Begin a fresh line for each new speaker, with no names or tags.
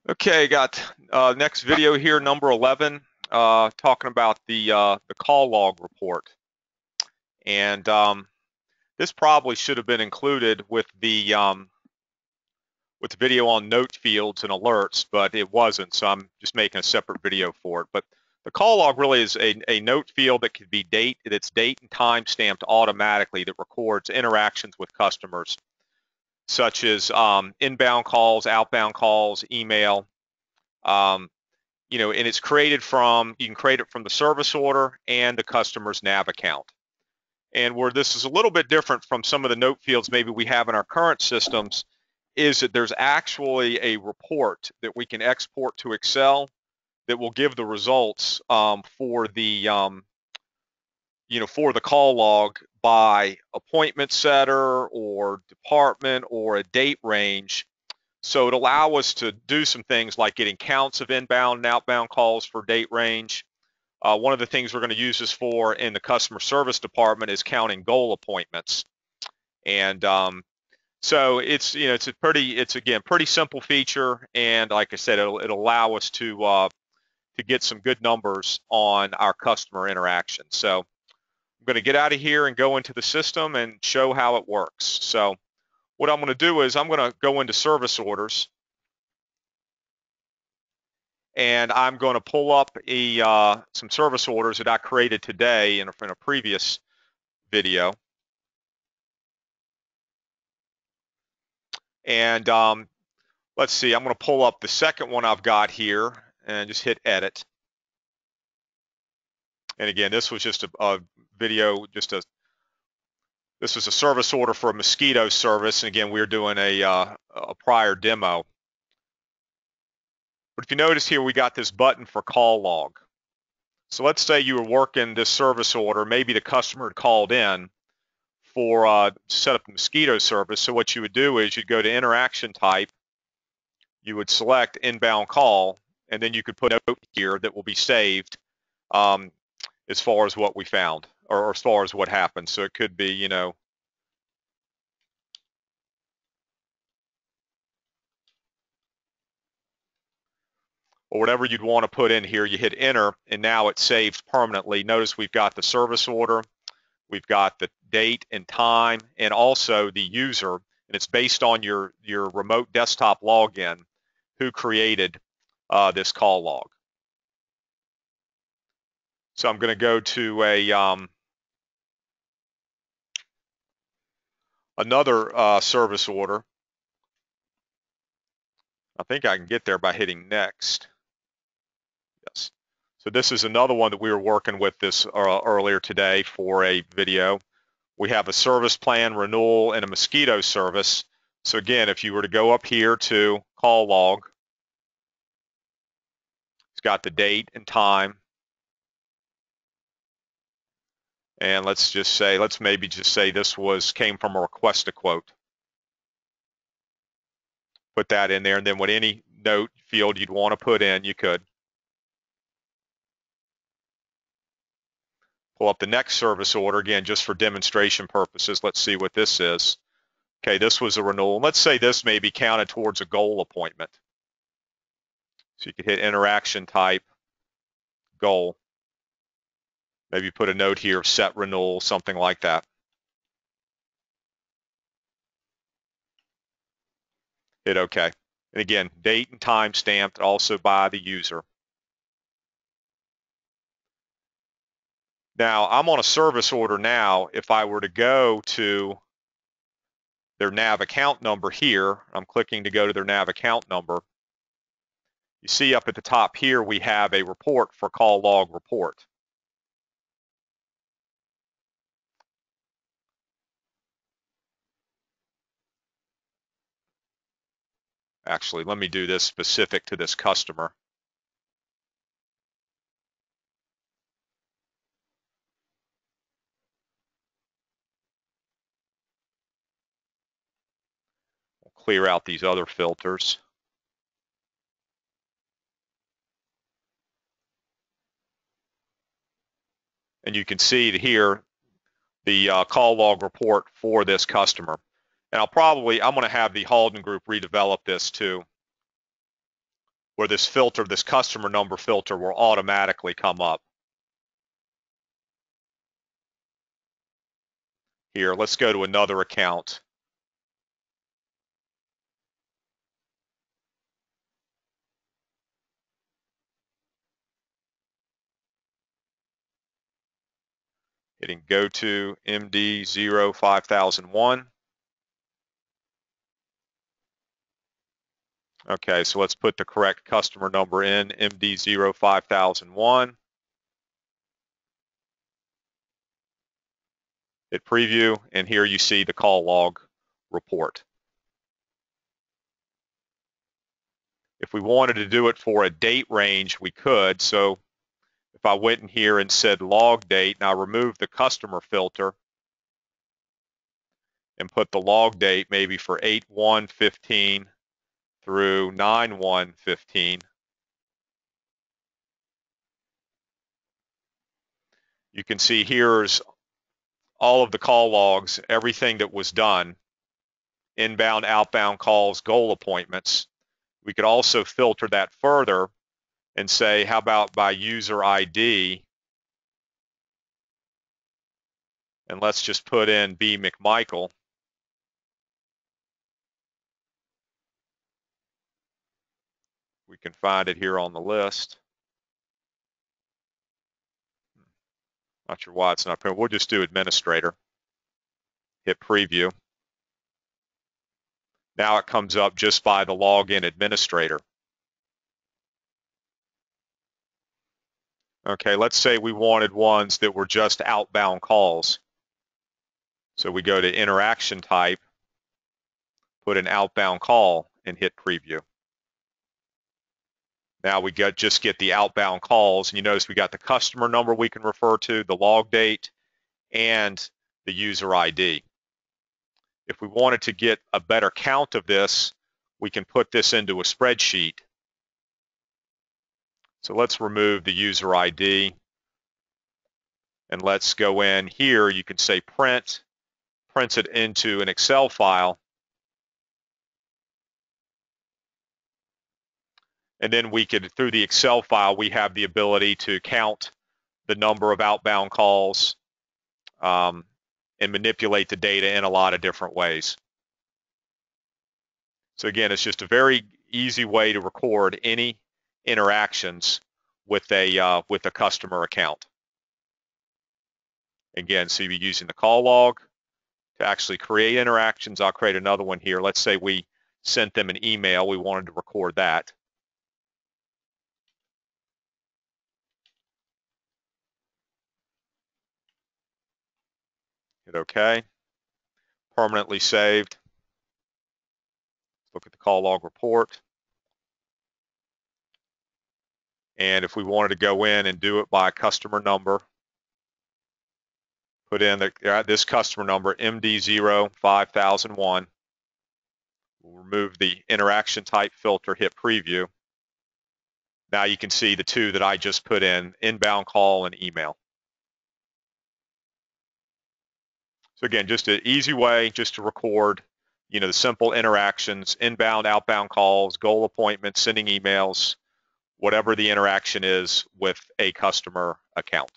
Okay, got next video here, number 11, talking about the call log report, and this probably should have been included with the video on note fields and alerts, but it wasn't, so I'm just making a separate video for it. But the call log really is a note field that could be that's date and time stamped automatically that records interactions with customers, such as inbound calls, outbound calls, email. Um, and it's created you can create it from the service order and the customer's nav account. And where this is a little bit different from some of the note fields maybe we have in our current systems is that there's actually a report that we can export to Excel that will give the results for the call log by appointment setter or department or a date range. So it'll allow us to do some things like getting counts of inbound and outbound calls for date range. One of the things we're going to use this for in the customer service department is counting goal appointments. And so it's again pretty simple feature, and like I said, it'll allow us to get some good numbers on our customer interaction. So I'm going to get out of here and go into the system and show how it works. So what I'm going to do is I'm going to go into service orders, and I'm going to pull up some service orders that I created today in a previous video. And let's see, I'm going to pull up the second one I've got here and just hit edit. And again, this was just a video, this was a service order for a mosquito service. And again, we're doing a prior demo. But if you notice here, we got this button for call log. So let's say you were working this service order, maybe the customer had called in for set up the mosquito service. So what you would do is you'd go to interaction type, you would select inbound call, and then you could put a note here that will be saved as far as what we found or as far as what happened. So it could be, or whatever you'd want to put in here, you hit enter, and now it's saved permanently. Notice we've got the service order, we've got the date and time, and also the user, and it's based on your remote desktop login who created this call log. So I'm going to go to another service order. I think I can get there by hitting next. Yes. So this is another one that we were working with this earlier today for a video. We have a service plan renewal and a mosquito service. So again, if you were to go up here to call log, it's got the date and time. And let's maybe just say this came from a request a quote. Put that in there, and then what any note field you'd want to put in, you could. Pull up the next service order, again, just for demonstration purposes. Let's see what this is. Okay, this was a renewal. Let's say this may be counted towards a goal appointment. So you could hit interaction type, goal. Maybe put a note here of set renewal, something like that. Hit OK. And again, date and time stamped also by the user. Now, I'm on a service order now. If I were to go to their nav account number here, I'm clicking to go to their nav account number. You see up at the top here, we have a report for call log report. Actually, let me do this specific to this customer. We'll clear out these other filters. And you can see here the call log report for this customer. And I'm going to have the Halden group redevelop this too. where this filter, this customer number filter, will automatically come up. Here, let's go to another account. Hitting go to MD05001. Okay, so let's put the correct customer number in, MD05001. Hit preview, and here you see the call log report. If we wanted to do it for a date range, we could. So if I went in here and said log date, and I removed the customer filter and put the log date maybe for 8/1/15 through 9/1/15, you can see here's all of the call logs, everything that was done, inbound, outbound calls, goal appointments. We could also filter that further and say, how about by user ID? And let's just put in B. McMichael. We can find it here on the list. Not sure why it's not here. We'll just do administrator. Hit preview. Now it comes up just by the login administrator. Okay, let's say we wanted ones that were just outbound calls. So we go to interaction type, put an outbound call, and hit preview. Now we just get the outbound calls, and you notice we got the customer number we can refer to, the log date, and the user ID. If we wanted to get a better count of this, we can put this into a spreadsheet. So let's remove the user ID, and let's go in here. You can say print it into an Excel file. And then we could, through the Excel file, we have the ability to count the number of outbound calls and manipulate the data in a lot of different ways. So again, it's just a very easy way to record any interactions with a customer account. Again, so you'll be using the call log to actually create interactions. I'll create another one here. Let's say we sent them an email. We wanted to record that. Hit OK. Permanently saved. Look at the call log report. And if we wanted to go in and do it by customer number, put in this customer number, MD05001. We'll remove the interaction type filter, hit preview. Now you can see the two that I just put in, inbound call and email. So again, just an easy way just to record, the simple interactions, inbound, outbound calls, goal appointments, sending emails, whatever the interaction is with a customer account.